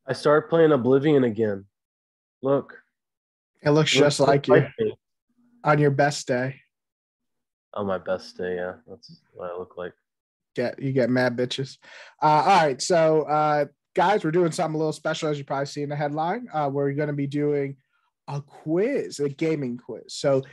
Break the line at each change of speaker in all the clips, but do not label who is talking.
I started playing Oblivion again. Look,
It looks
it looks
just
just
like you
like me.
on your best day.
On my best day, yeah. That's what I look like.
You get mad bitches. All right, so guys, we're doing something a little special, as you probably see in the headline. We're going to be doing a quiz, a gaming quiz. So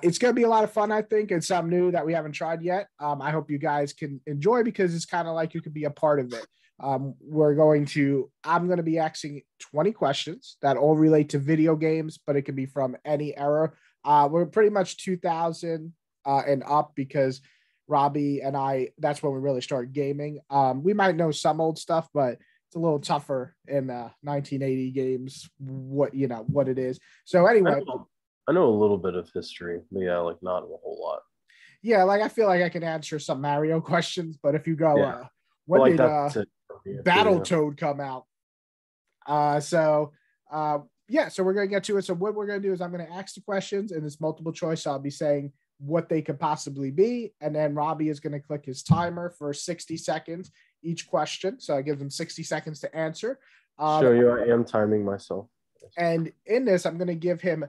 it's going to be a lot of fun, I think. It's something new that we haven't tried yet. I hope you guys can enjoy because it's kind of like you could be a part of it. I'm going to be asking 20 questions that all relate to video games, but it can be from any era. We're pretty much 2000 and up because Robbie and I, that's when we really started gaming. We might know some old stuff, but it's a little tougher in 1980 games, what it is. So
I
anyway,
know, I know a little bit of history, but yeah, like not a whole lot.
yeah, like I feel like I can answer some Mario questions, but if you go,
Yeah, but
when
like
did
that's it for me, too, yeah.
Battletoad come out? So yeah, so we're gonna get to it. So what we're gonna do is I'm gonna ask the questions and it's multiple choice. So I'll be saying what they could possibly be, and then Robbie is gonna click his timer for 60 seconds each question. So I give them 60 seconds to answer.
Show you I am timing myself.
And in this, I'm gonna give him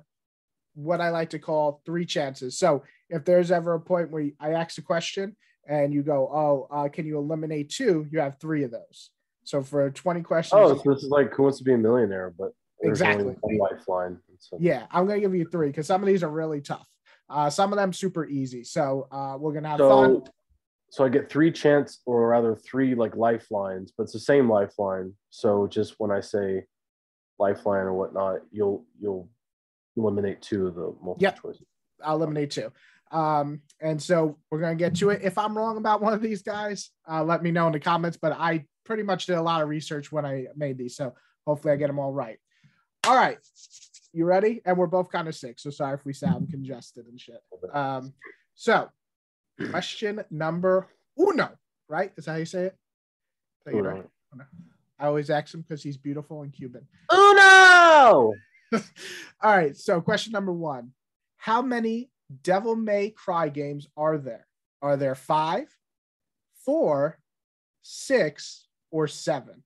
what I like to call three chances. So if there's ever a point where I ask a question and you go, can you eliminate two? You have three of those. So for 20 questions,
Oh, so this is like Who Wants to Be a Millionaire, but there's
exactly.
only one lifeline. So.
Yeah, I'm going to give you three because some of these are really tough. Some of them super easy. So we're going to have fun.
So I get three chance, or rather three like lifelines, but it's the same lifeline. So just when I say lifeline or whatnot, you'll eliminate two of the multiple choices.
I'll eliminate two. And so we're going to get to it. If I'm wrong about one of these guys, let me know in the comments, but I pretty much did a lot of research when I made these. So hopefully I get them all right. All right. You ready? And we're both kind of sick. So sorry if we sound congested and shit. So question number uno, right? Is that how you say it? Right? I always ask him because he's beautiful and Cuban.
Uno!
All right. So question number one. How many Devil May Cry games are there? Are there 5, 4, 6, or 7?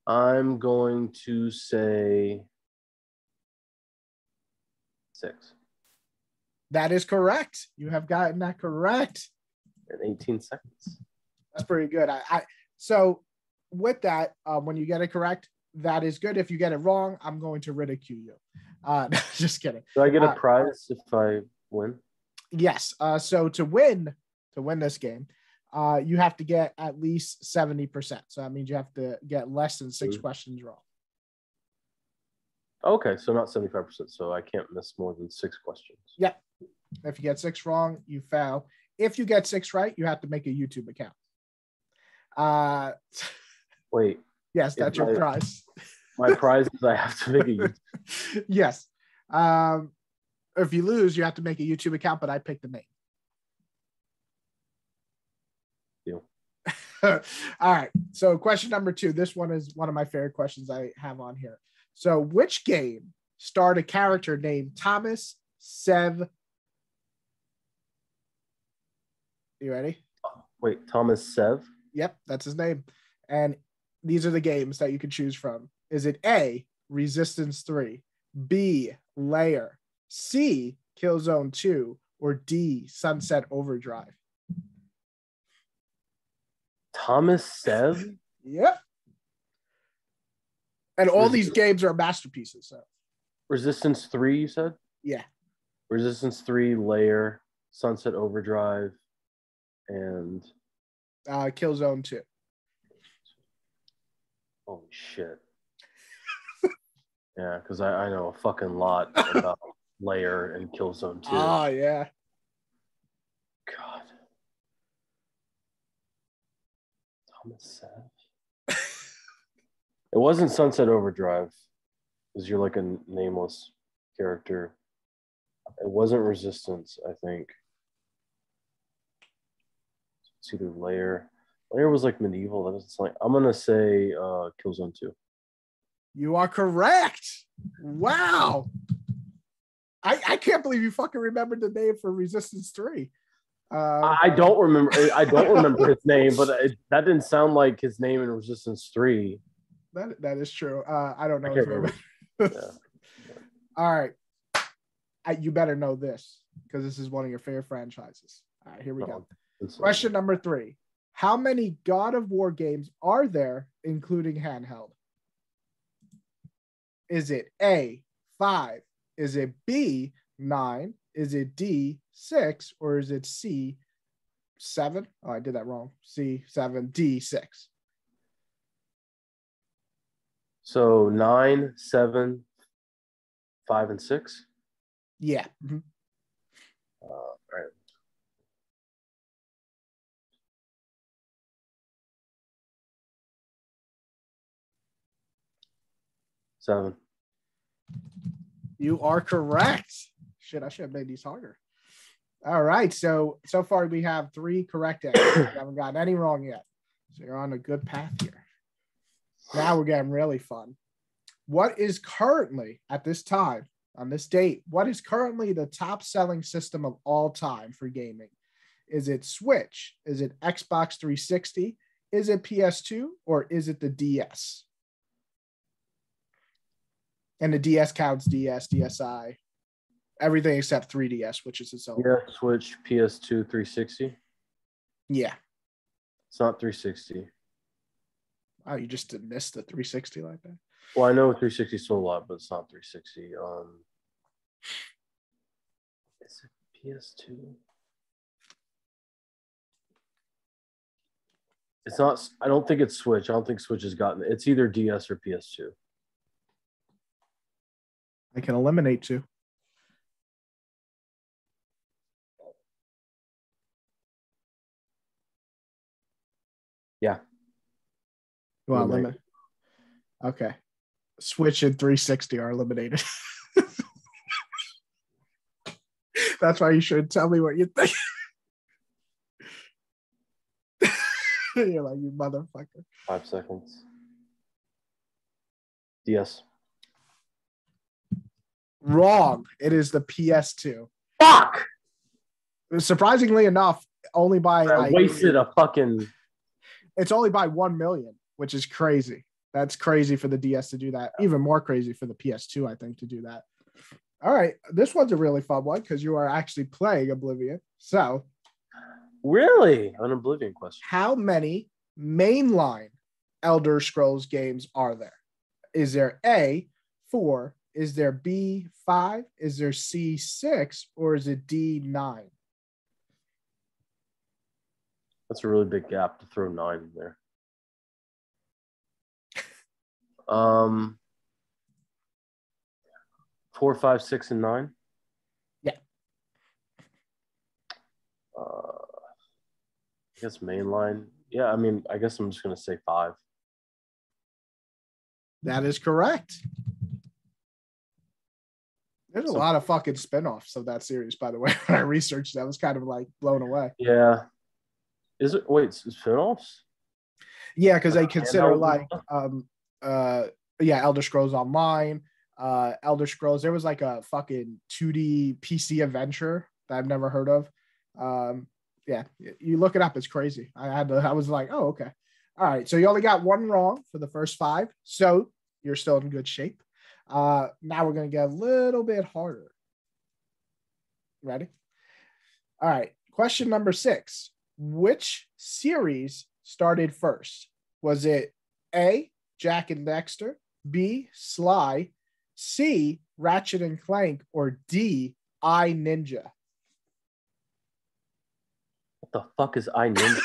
I'm going to say 6.
That is correct. You have gotten that correct.
In 18 seconds.
That's pretty good. So with that, when you get it correct, that is good. If you get it wrong, I'm going to ridicule you. Just kidding.
Do I get a prize if I win?
Yes. So to win this game, you have to get at least 70%. So that means you have to get less than 6 questions wrong.
Okay, so not 75%. So I can't miss more than 6 questions.
Yep. If you get 6 wrong, you fail. If you get 6 right, you have to make a YouTube account.
Wait.
Yes, that's your prize.
My prize is I have to make a YouTube.
Yes. If you lose, you have to make a YouTube account, but I picked the name. All right. So question number 2. This one is one of my favorite questions I have on here. So which game starred a character named Thomas Sev? You ready?
Wait, Thomas Sev?
Yep, that's his name. And these are the games that you can choose from. Is it A, Resistance 3, B, Layer, C, Killzone 2, or D, Sunset Overdrive?
Thomas Sev?
Yep. And all these games are masterpieces. So.
Resistance 3, you said?
Yeah.
Resistance 3, Layer, Sunset Overdrive, and
Killzone 2.
Holy shit. Yeah, because I know a fucking lot about Layer and Killzone 2.
Oh, yeah.
God. Thomas Sev? It wasn't Sunset Overdrive, because you're like a nameless character. It wasn't Resistance, I think. It's either Layer. Layer was like medieval. That doesn't sound like. I'm gonna say Killzone 2.
You are correct. Wow. I can't believe you fucking remembered the name for Resistance 3.
I don't remember. I don't remember his name, but that didn't sound like his name in Resistance 3.
That is true. I don't know his name.
Yeah.
All right. You better know this because this is one of your favorite franchises. All right, here we go. Question number 3. How many God of War games are there, including handheld? Is it A, 5? Is it B, 9? Is it D, 6? Or is it C, 7? Oh, I did that wrong. C, 7, D, 6.
So 9, 7, 5, and 6?
Yeah. Mm-hmm.
All right. 7.
You are correct. Shit, I should have made these harder. All right. So far we have 3 correct answers. We haven't gotten any wrong yet. So you're on a good path here. Now we're getting really fun. What is currently, at this time, on this date, what is currently the top selling system of all time for gaming? Is it Switch? Is it Xbox 360? Is it PS2? Or is it the DS? And the DS counts DS, DSi, everything except 3DS, which is its own.
Yeah, Switch, PS2, 360.
Yeah.
It's not 360.
Wow, you just missed the 360 like that.
Well, I know 360 sold a lot, but it's not 360. Is it PS2? It's not. I don't think it's Switch. I don't think Switch has gotten it. It's either DS or PS2.
I can eliminate 2.
Yeah.
You want to eliminate? Okay. Switch and 360 are eliminated. That's why you should tell me what you think. You're like, you motherfucker.
5 seconds. DS.
Wrong. It is the PS2.
Fuck!
Surprisingly enough, only by
I wasted a fucking...
It's only by 1 million, which is crazy. That's crazy for the DS to do that. Even more crazy for the PS2, I think, to do that. All right. This one's a really fun one because you are actually playing Oblivion. So...
Really? An Oblivion question.
How many mainline Elder Scrolls games are there? Is there A, 4? Is there B, 5? Is there C, 6? Or is it D, 9?
That's a really big gap to throw 9 in there. 4, 5, 6, and 9?
Yeah.
I guess mainline. Yeah, I mean, I guess I'm just going to say 5.
That is correct. There's a lot of fucking spinoffs of that series, by the way. When I researched that, I was kind of like blown away.
Yeah. Is it? Wait, spinoffs?
Yeah, because they consider like, Elder Scrolls Online, Elder Scrolls. There was like a fucking 2D PC adventure that I've never heard of. Yeah, you look it up. It's crazy. I was like, oh, okay. All right. So you only got 1 wrong for the first 5. So you're still in good shape. Now we're going to get a little bit harder. Ready? All right. Question number 6. Which series started first? Was it A, Jack and Dexter, B, Sly, C, Ratchet and Clank, or D, I, Ninja?
What the fuck is I, Ninja?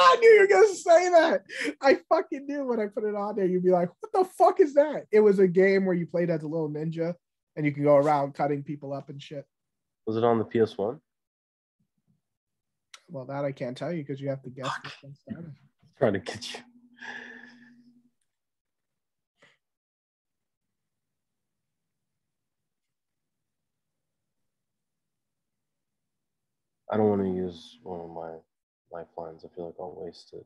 I knew you were going to say that. I fucking knew when I put it on there, you'd be like, what the fuck is that? It was a game where you played as a little ninja and you can go around cutting people up and shit.
Was it on the PS1?
Well, that I can't tell you because you have to guess.
Trying to get you. I don't want to use one of my lifelines. I feel like I'll waste it.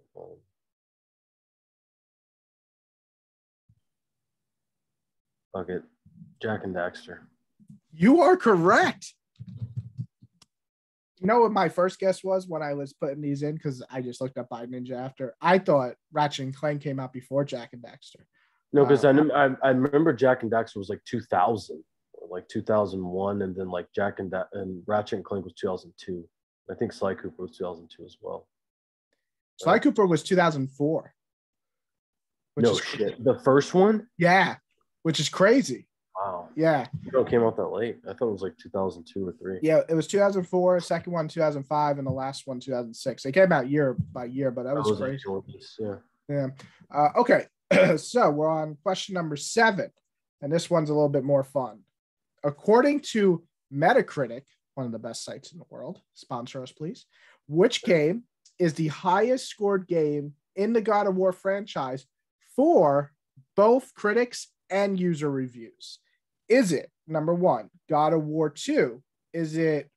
Fuck it. Jack and Daxter.
You are correct. You know what my first guess was when I was putting these in? Because I just looked up by Ninja after. I thought Ratchet and Clank came out before Jack and Daxter.
No, because I remember Jack and Daxter was like 2000 or like 2001, and then like and Ratchet and Clank was 2002. I think Sly Cooper was 2002 as well.
Sly Cooper was 2004.
No shit. The first one?
Yeah, which is crazy.
Wow.
Yeah.
It came out that late. I thought it was like 2002 or 3.
Yeah, it was 2004, second one 2005, and the last one 2006. They came out year by year, but that was crazy. Yeah. Okay, so we're on question number 7, and this one's a little bit more fun. According to Metacritic, one of the best sites in the world, sponsor us, please. Which game is the highest scored game in the God of War franchise for both critics and user reviews? Is it number 1, God of War 2? Is it,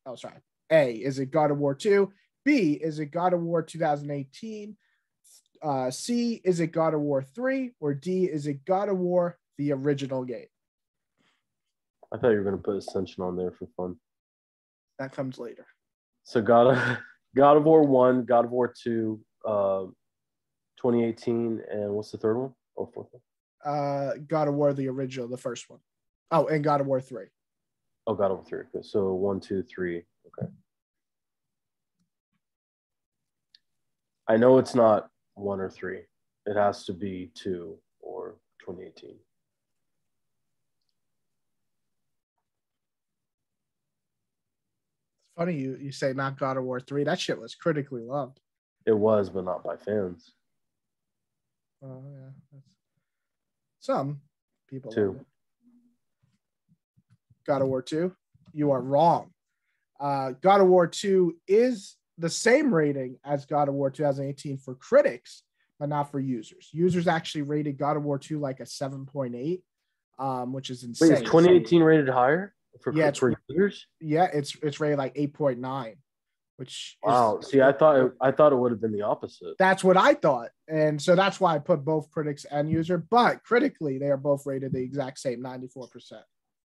A, is it God of War 2? B, is it God of War 2018? C, is it God of War 3? Or D, is it God of War, the original game?
I thought you were going to put Ascension on there for fun.
That comes later.
So God of War 1, God of War 2, 2018, and what's the third one? Oh, fourth one?
God of War, the original, the first one. Oh, and God of War 3.
Oh, God of War 3. Okay. So 1, 2, 3. Okay. I know it's not 1 or 3. It has to be 2 or 2018.
It's funny you say not God of War 3. That shit was critically loved.
It was, but not by fans.
Oh, yeah. Some people
2.
God of War 2? You are wrong. God of War 2 is the same rating as God of War 2018 for critics, but not for users. Users actually rated God of War 2 like a 7.8, which is insane.
Wait, is 2018 rated higher for users?
Yeah, it's rated like 8.9, which
wow. See, I thought it would have been the opposite.
That's what I thought. And so that's why I put both critics and user, but critically they are both rated the exact same 94%,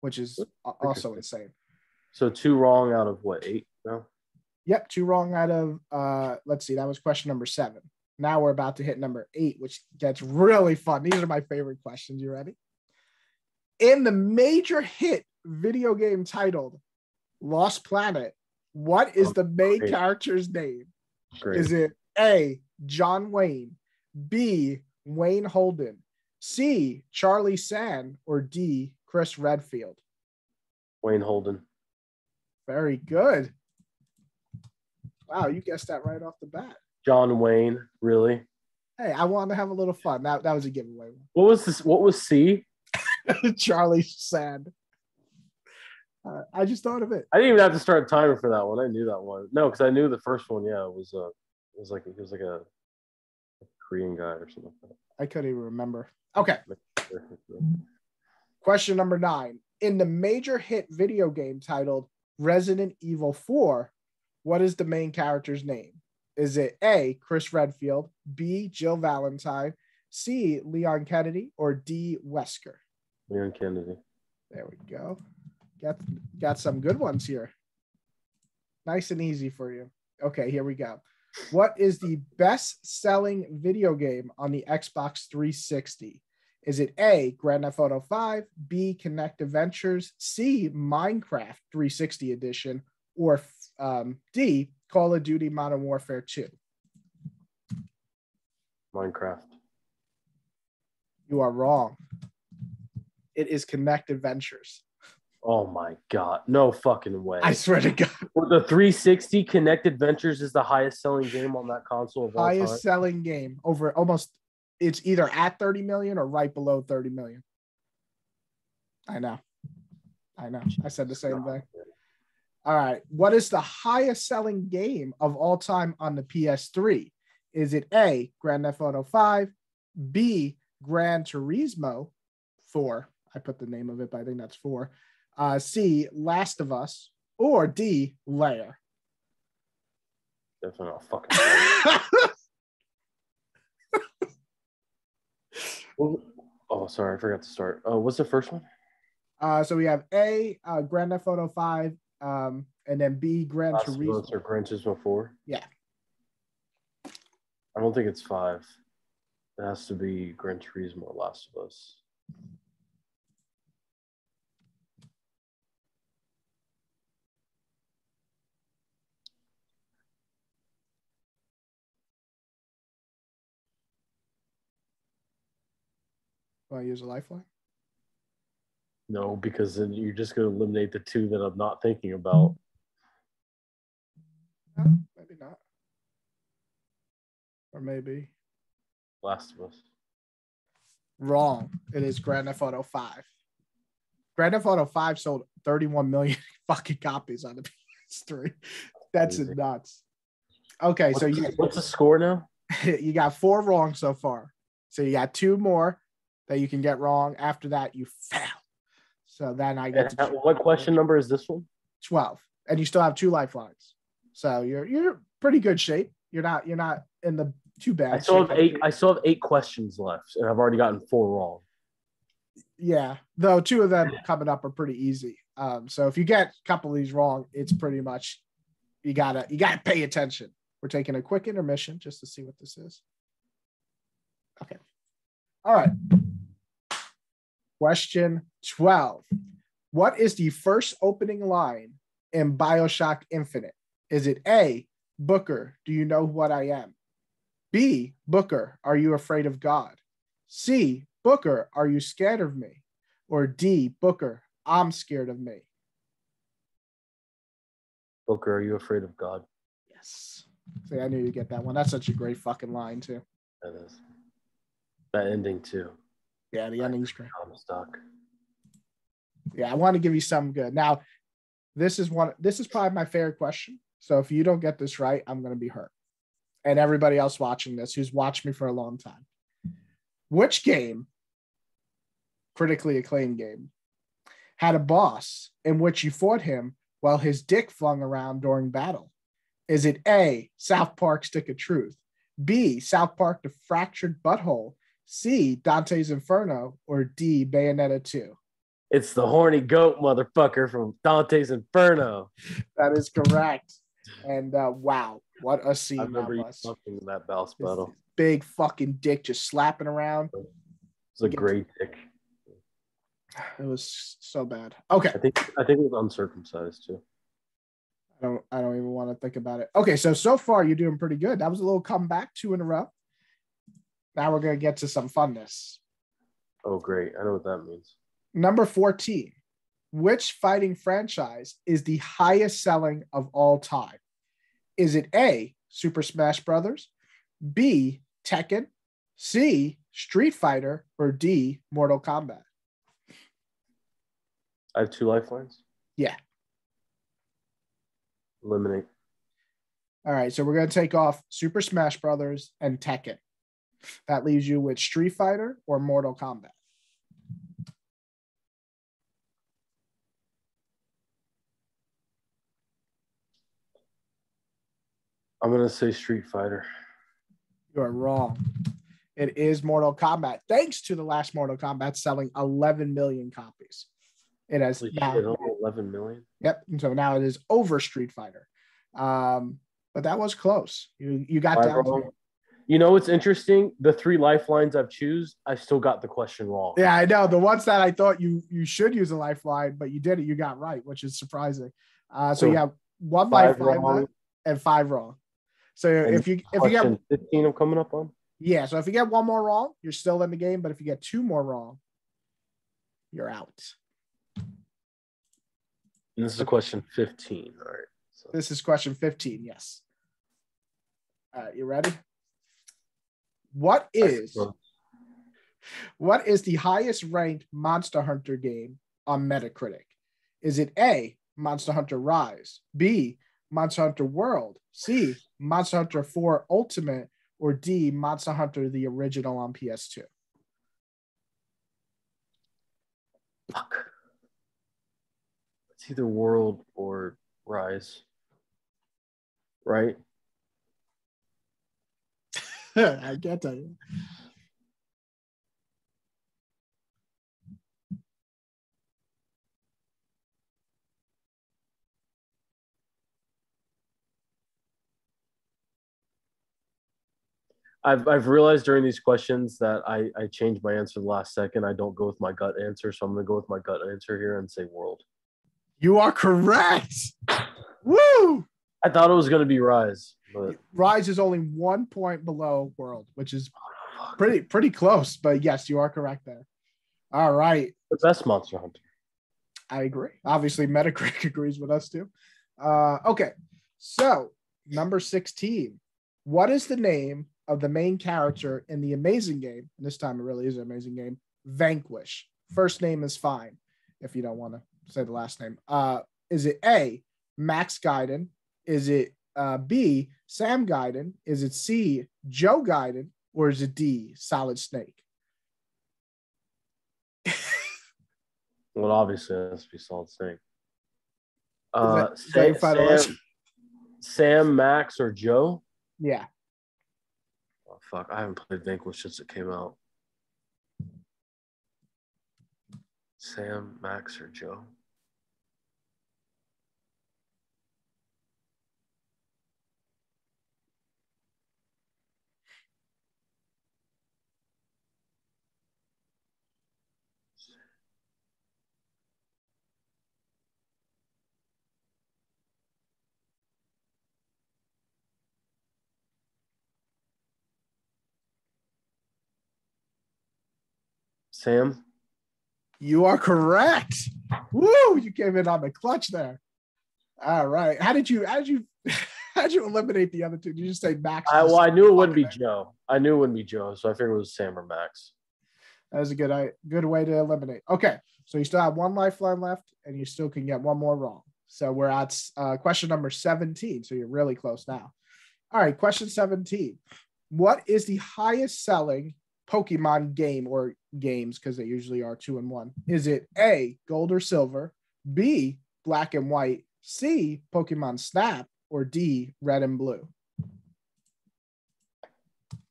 which is also insane.
So 2 wrong out of what, 8? No?
Yep, 2 wrong out of let's see, that was question number 7. Now we're about to hit number 8, which gets really fun. These are my favorite questions. You ready? In the major hit video game titled Lost Planet, what is the main character's name? Great. Is it A, John Wayne, B, Wayne Holden, C, Charlie Sand, or D, Chris Redfield?
Wayne Holden.
Very good. Wow, you guessed that right off the bat.
John Wayne, really?
Hey, I wanted to have a little fun. That was a giveaway.
What was this? What was C?
Charlie Sand. I just thought of it.
I didn't even have to start a timer for that one. I knew that one. No, because I knew the first one. Yeah, it was like a Korean guy or something like that.
I couldn't even remember. Okay. Question number 9. In the major hit video game titled Resident Evil 4, what is the main character's name? Is it A, Chris Redfield, B, Jill Valentine, C, Leon Kennedy, or D, Wesker?
Leon Kennedy.
There we go. Got some good ones here. Nice and easy for you. Okay, here we go. What is the best-selling video game on the Xbox 360? Is it A, Grand Theft Auto 5, B, Kinect Adventures, C, Minecraft 360 edition, or D, Call of Duty Modern Warfare 2?
Minecraft.
You are wrong. It is Kinect Adventures.
Oh my God. No fucking way.
I swear to God.
Well, the 360 Kinect Adventures is the highest selling game on that console of all time.
Highest selling game over almost, it's either at 30 million or right below 30 million. I know. I said the same thing. All right. What is the highest selling game of all time on the PS3? Is it A, Grand Theft Auto 5, B, Gran Turismo 4? I put the name of it, but I think that's 4. C, Last of Us, or D, Lair?
Definitely not fucking. Oh, sorry, I forgot to start. What's the first one?
So we have A, Grand Theft Auto 5, and then B, Gran
Last of
Turismo.
Us or Gran Turismo 4?
Yeah.
I don't think it's 5. It has to be Gran Turismo or Last of Us.
Want to use a lifeline?
No, because then you're just going to eliminate the two that I'm not thinking about.
No, maybe not. Or maybe.
Last of Us.
Wrong. It is Grand Theft Auto 5. Grand Theft Auto 5 sold 31 million fucking copies on the PS3. That's
Crazy.
nuts. Okay,
what's the score now?
You got 4 wrong so far. So you got 2 more that you can get wrong. After that, you fail. So then I get to
what question number is this one?
12. And you still have 2 lifelines. So you're pretty good shape. You're not in the too bad.
I still have 8 questions left, and I've already gotten 4 wrong.
Yeah, though 2 of them coming up are pretty easy. So if you get a couple of these wrong, it's pretty much you gotta pay attention. We're taking a quick intermission just to see what this is. Okay. All right. Question 12. What is the first opening line in BioShock Infinite? Is it A, Booker, do you know what I am? B, Booker, are you afraid of God? C, Booker, are you scared of me? Or D, Booker, I'm scared of me.
Booker, are you afraid of God?
Yes. See, I knew you'd get that one. That's such a great fucking line, too.
That is. That ending, too.
Yeah, the ending's great.
I'm stuck.
Yeah, I want to give you some good. Now, this is probably my favorite question. So if you don't get this right, I'm going to be hurt. And everybody else watching this who's watched me for a long time. Which game, critically acclaimed game, had a boss in which you fought him while his dick flung around during battle? Is it A, South Park Stick of Truth, B, South Park The Fractured Butthole, C, Dante's Inferno, or D, Bayonetta 2?
It's the horny goat motherfucker from Dante's Inferno.
That is correct. And wow, what a scene.
I remember you fucking that boss battle.
Big fucking dick just slapping around.
It's a great dick.
It was so bad. Okay.
I think it was uncircumcised too.
I don't even want to think about it. Okay, so far you're doing pretty good. That was a little comeback, 2 in a row. Now we're gonna get to some funness.
Oh, great. I know what that means.
Number 14. Which fighting franchise is the highest selling of all time? Is it A, Super Smash Brothers, B, Tekken, C, Street Fighter, or D, Mortal Kombat?
I have 2 lifelines?
Yeah.
Eliminate.
All right, so we're going to take off Super Smash Brothers and Tekken. That leaves you with Street Fighter or Mortal Kombat.
I'm going to say Street Fighter.
You are wrong. It is Mortal Kombat. Thanks to the last Mortal Kombat selling 11 million copies. It has now
11 million.
Yep. And so now it is over Street Fighter. But that was close. You got down to it.
You know what's interesting? The 3 lifelines I've choose, I still got the question wrong.
Yeah, I know. The ones that I thought you should use a lifeline, but you did it. You got right, which is surprising. So you have 1 lifeline left and 5 wrong. So if you get
15, I'm coming up on.
Yeah. So if you get 1 more wrong, you're still in the game. But if you get 2 more wrong, you're out.
And this is question 15. All right.
So. This is question 15. Yes. You ready? What is the highest ranked Monster Hunter game on Metacritic? Is it A, Monster Hunter Rise, B, Monster Hunter World, C, Monster Hunter 4 Ultimate, or D, Monster Hunter the original on PS2?
Fuck. It's either World or Rise. Right?
I can't tell you.
I've realized during these questions that I changed my answer the last second. I don't go with my gut answer, so I'm gonna go with my gut answer here and say world.
You are correct. Woo!
I thought it was gonna be Rise, but
Rise is only 1 point below World, which is pretty close. But yes, you are correct there. All right.
The best Monster Hunter.
I agree. Obviously, Metacritic agrees with us too. Okay. So, number 16. What is the name of the main character in the amazing game? And this time it really is an amazing game. Vanquish. First name is fine if you don't want to say the last name. Is it A, Max Gaiden? Is it B, Sam Gaiden? Is it C, Joe Gaiden? Or is it D, Solid Snake?
Well, obviously it has to be Solid Snake. Sam, Max, or Joe?
Yeah.
Oh, fuck. I haven't played Vanquish since it came out. Sam, Max, or Joe? Sam?
You are correct. Woo! You came in on the clutch there. All right. How did you eliminate the other two? Did you just say Max?
I knew it wouldn't be Joe. I knew it wouldn't be Joe, so I figured it was Sam or Max.
That was a good way to eliminate. Okay. So you still have one lifeline left, and you still can get one more wrong. So we're at question number 17. So you're really close now. All right. Question 17. What is the highest selling Pokemon game or games, because they usually are 2 and 1? Is it A, Gold or Silver, B, Black and White, C, Pokemon Snap, or D, Red and Blue?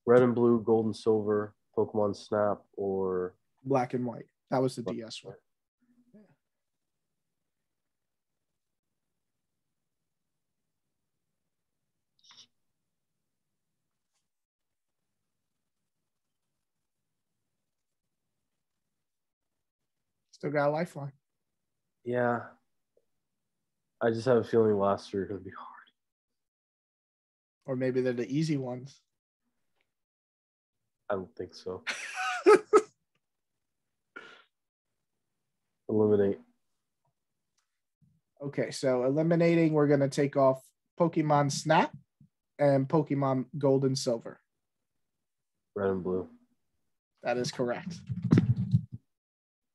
Red and Blue, Gold and Silver, Pokemon Snap, or
Black and White. That was the DS one. Still got a lifeline.
Yeah. I just have a feeling the last 3 are going to be hard.
Or maybe they're the easy ones.
I don't think so. Eliminate.
Okay, so eliminating, we're going to take off Pokemon Snap and Pokemon Gold and Silver.
Red and Blue.
That is correct.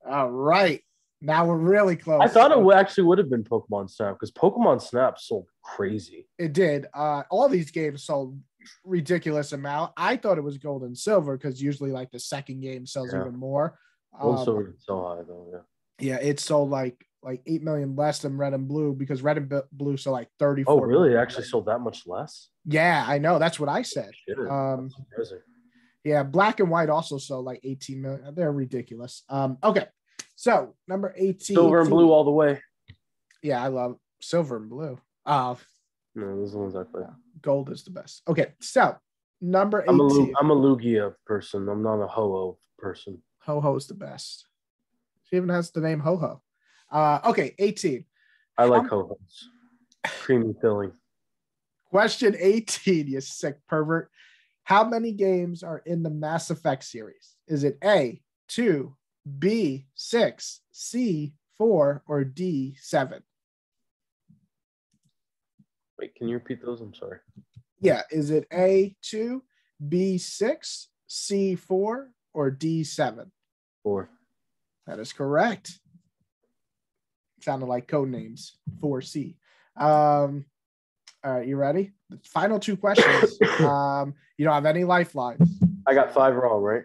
All right. Now we're really close.
I thought it actually would have been Pokemon Snap because Pokemon Snap sold crazy.
It did. All these games sold ridiculous amount. I thought it was Gold and Silver because usually like the second game sells even more.
Gold and Silver is so high though, yeah.
Yeah, it sold like 8 million less than Red and Blue because Red and Blue sold like 34.
Oh, really? It actually sold that much less?
Yeah, I know. That's what I said. Yeah, Black and White also sold like 18 million. They're ridiculous. Okay. So number 18.
Silver and Blue all the way.
Yeah, I love Silver and Blue.
No, those are the ones I play.
Gold is the best. Okay, so number 18.
I'm a Lugia person. I'm not a Ho-Oh person.
Ho-Ho is the best. She even has the name Ho-Ho. Okay, 18.
I like Ho-Hos. Creamy filling.
Question 18, you sick pervert. How many games are in the Mass Effect series? Is it A, 2, B, 6, C, 4, or D, 7?
Wait, can you repeat those? I'm sorry.
Yeah, is it A, 2, B, 6, C, 4, or D, 7?
4.
That is correct. Sounded like code names. 4C. All right, you ready? The final 2 questions. You don't have any lifelines.
I got 5 wrong, right?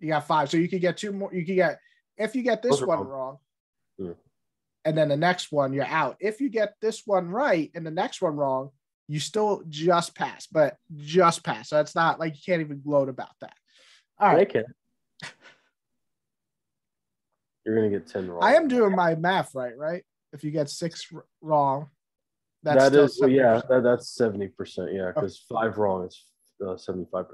You got 5. So you could get 2 more. You could get, if you get this one wrong, and then the next one, you're out. If you get this one right and the next one wrong, you still just pass, but just pass. So it's not like you can't even gloat about that. All right.
Okay. You're going to get 10 wrong.
I am doing my math right? If you get 6 wrong,
that's 70%. Yeah, that's 70%. Yeah, because 5 wrong is 75%.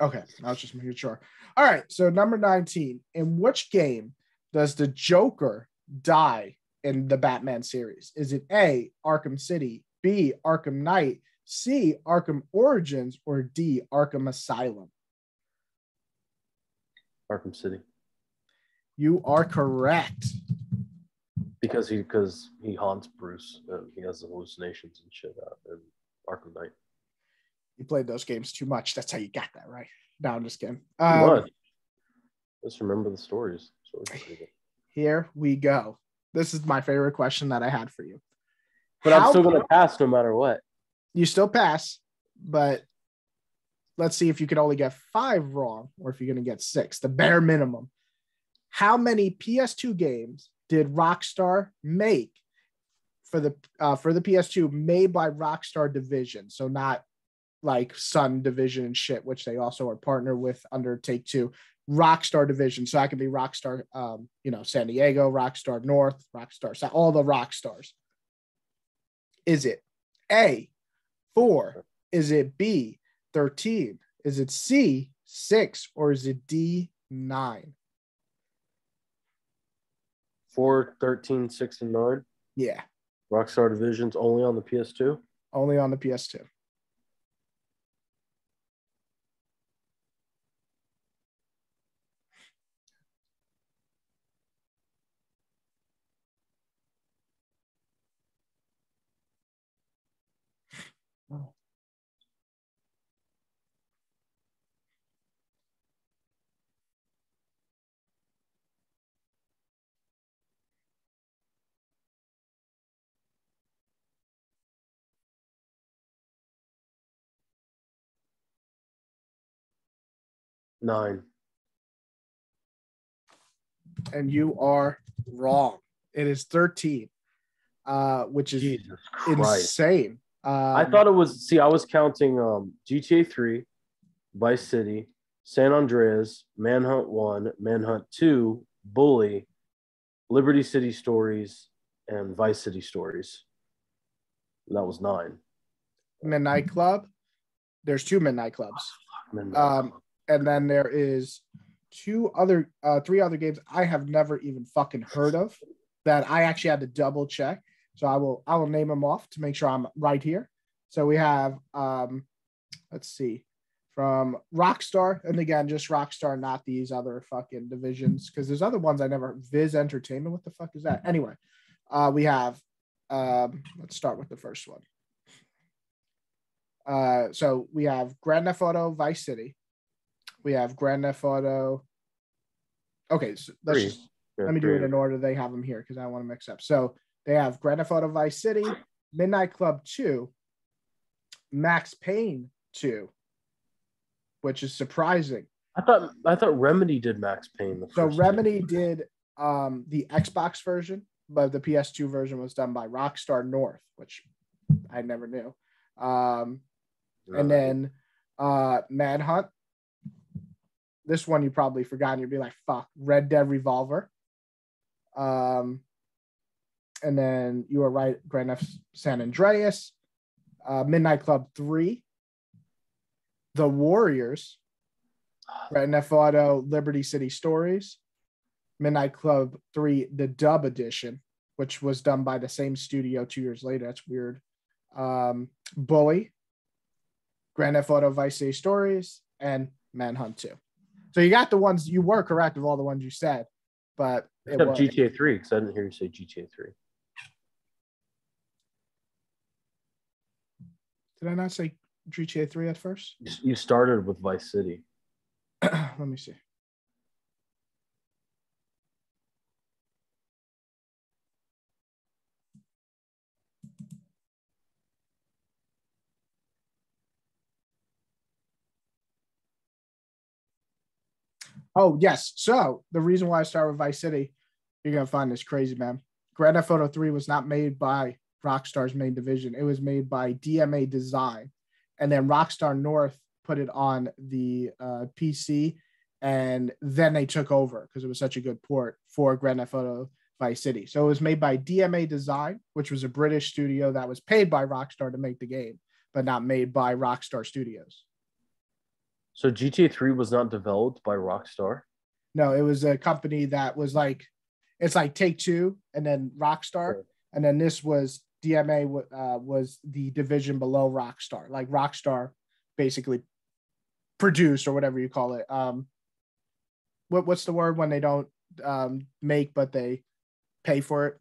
Okay, I was just making sure. All right, so number 19. In which game does the Joker die in the Batman series? Is it A, Arkham City, B, Arkham Knight, C, Arkham Origins, or D, Arkham Asylum?
Arkham City.
You are correct.
Because he haunts Bruce and he has hallucinations and shit in Arkham Knight.
You played those games too much. That's how you got that, right? No, I'm just kidding.
Just remember the stories.
Here we go. This is my favorite question that I had for you.
But I'm still going to pass no matter what.
You still pass, but let's see if you can only get 5 wrong or if you're going to get 6, the bare minimum. How many PS2 games did Rockstar make for the PS2 made by Rockstar Division? So not like Sun Division and shit, which they also are partnered with under Take-Two. Rockstar Division. So that could be Rockstar, San Diego, Rockstar North, Rockstar South, all the Rockstars. Is it A, 4? Is it B, 13? Is it C, 6? Or is it D, 9?
4, 13, 6, and 9?
Yeah.
Rockstar Division's only on the PS2?
Only on the PS2. Oh.
Nine.
And you are wrong. It is 13, which is insane.
I thought it was, I was counting GTA 3, Vice City, San Andreas, Manhunt 1, Manhunt 2, Bully, Liberty City Stories, and Vice City Stories. And that was 9.
Midnight Club. There's 2 Midnight Clubs.
Club.
And then there is 3 other games I have never even fucking heard of that I actually had to double check. So I will name them off to make sure I'm right here. So we have, let's see, from Rockstar, and again, just Rockstar, not these other fucking divisions, because there's other ones I never. Viz Entertainment, what the fuck is that? Anyway, we have, let's start with the first one. So we have Grand Theft Auto Vice City. We have Grand Theft Auto. Okay, so let me do it in order they have them here because I don't want to mix up. So they have Grand Theft Auto Vice City, Midnight Club 2, Max Payne 2, which is surprising.
I thought Remedy did Max Payne.
So Remedy did the Xbox version, but the PS2 version was done by Rockstar North, which I never knew. And then Manhunt. This one you probably forgot. You'd be like, fuck, Red Dead Revolver. And then you were right, Grand Theft San Andreas, Midnight Club 3, The Warriors, Grand Theft Auto Liberty City Stories, Midnight Club 3, the Dub Edition, which was done by the same studio 2 years later. That's weird. Bully, Grand Theft Auto Vice City Stories, and Manhunt 2. So you got the ones, you were correct of all the ones you said, but
except GTA 3, because I didn't hear you say GTA 3.
Did I not say GTA 3 at first?
You started with Vice City.
Let me see. Oh, yes. So the reason why I started with Vice City, you're going to find this crazy, man. Grand Theft Auto 3 was not made by Rockstar's main division. It was made by DMA Design. And then Rockstar North put it on the PC. And then they took over because it was such a good port for Grand Theft Auto Vice City. So it was made by DMA Design, which was a British studio that was paid by Rockstar to make the game, but not made by Rockstar Studios.
So GTA 3 was not developed by Rockstar?
No, it was a company that was like, it's like Take-Two and then Rockstar.
Sure.
And then this was DMA was the division below Rockstar. Like Rockstar basically produced or whatever you call it. What's the word when they don't make but they pay for it?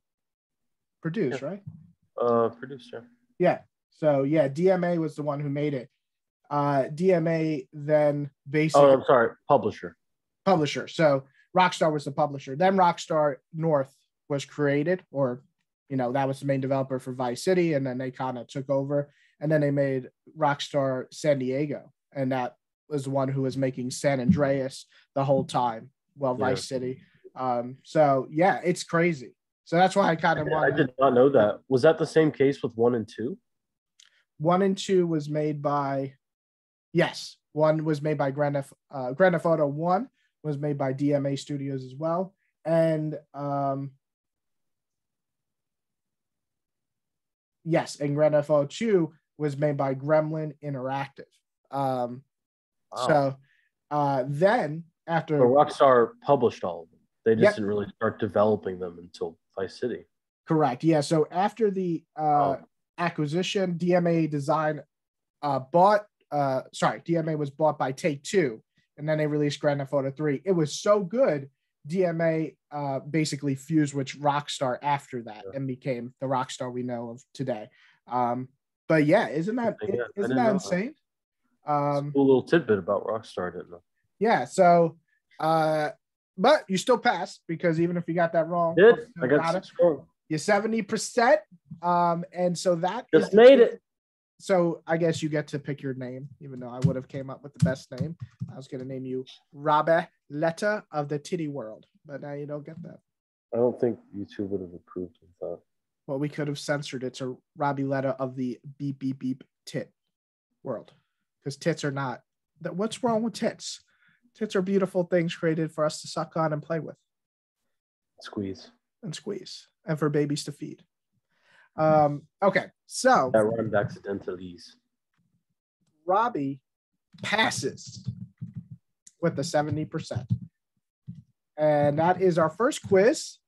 Produce,
Yeah.
right?
Producer.
Yeah. So yeah, DMA was the one who made it. DMA then basically
Oh, I'm sorry, publisher.
Publisher. So Rockstar was the publisher. Then Rockstar North was created, or that was the main developer for Vice City, and then they kind of took over, and then they made Rockstar San Diego, and that was the one who was making San Andreas the whole time. Well, Vice City. So yeah, it's crazy. So that's why I kind of wanted.
I did not know that. Was that the same case with 1 and 2?
1 and 2 was made by. Yes, 1 was made by Grand Theft Auto 1 was made by DMA Studios as well. And yes, and Grand Theft Auto 2 was made by Gremlin Interactive.
Wow.
So then after
Rockstar published all of them. They just didn't really start developing them until Vice City.
Correct. Yeah. So after the acquisition, DMA DMA was bought by Take-Two, and then they released Grand Theft Auto 3. It was so good, DMA basically fused with Rockstar after that and became the Rockstar we know of today. But yeah, isn't that insane?
It's a cool little tidbit about Rockstar, didn't know.
Yeah. So, but you still passed because even if you got that wrong,
I got 6 wrong.
You're 70%. And so that
just made it.
So I guess you get to pick your name, even though I would have came up with the best name. I was going to name you Robbie Letta of the Titty World, but now you don't get that.
I don't think YouTube would have approved of that.
Well, we could have censored it to Robbie Letta of the beep, beep, beep tit world, because tits are not. What's wrong with tits? Tits are beautiful things created for us to suck on and play with.
Squeeze.
And for babies to feed. Okay, so
that rhymed accidentally.
Robbie passes with the 70%. And that is our first quiz.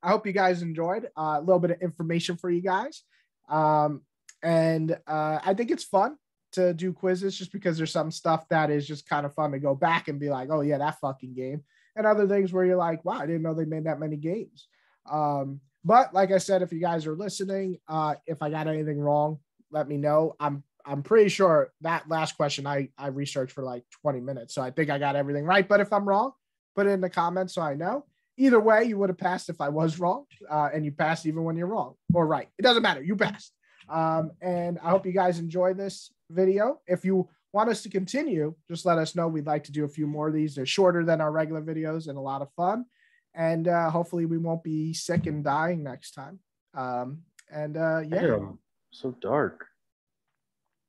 I hope you guys enjoyed. A little bit of information for you guys. And I think it's fun to do quizzes just because there's some stuff that is just kind of fun to go back and be like, oh yeah, that fucking game. And other things where you're like, wow, I didn't know they made that many games. But like I said, if you guys are listening, if I got anything wrong, let me know. I'm pretty sure that last question I researched for like 20 minutes. So I think I got everything right. But if I'm wrong, put it in the comments so I know. Either way, you would have passed if I was wrong, and you passed even when you're wrong or right. It doesn't matter. You passed. And I hope you guys enjoy this video. If you want us to continue, just let us know. We'd like to do a few more of these. They're shorter than our regular videos and a lot of fun. And hopefully we won't be sick and dying next time. Yeah.
Damn, so dark.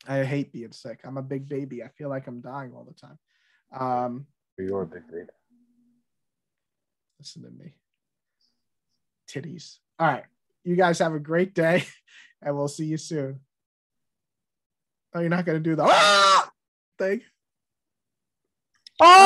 I hate being sick. I'm a big baby. I feel like I'm dying all the time.
You're a big baby.
Listen to me. Titties. All right. You guys have a great day, and we'll see you soon. Oh, you're not going to do the thing? Oh!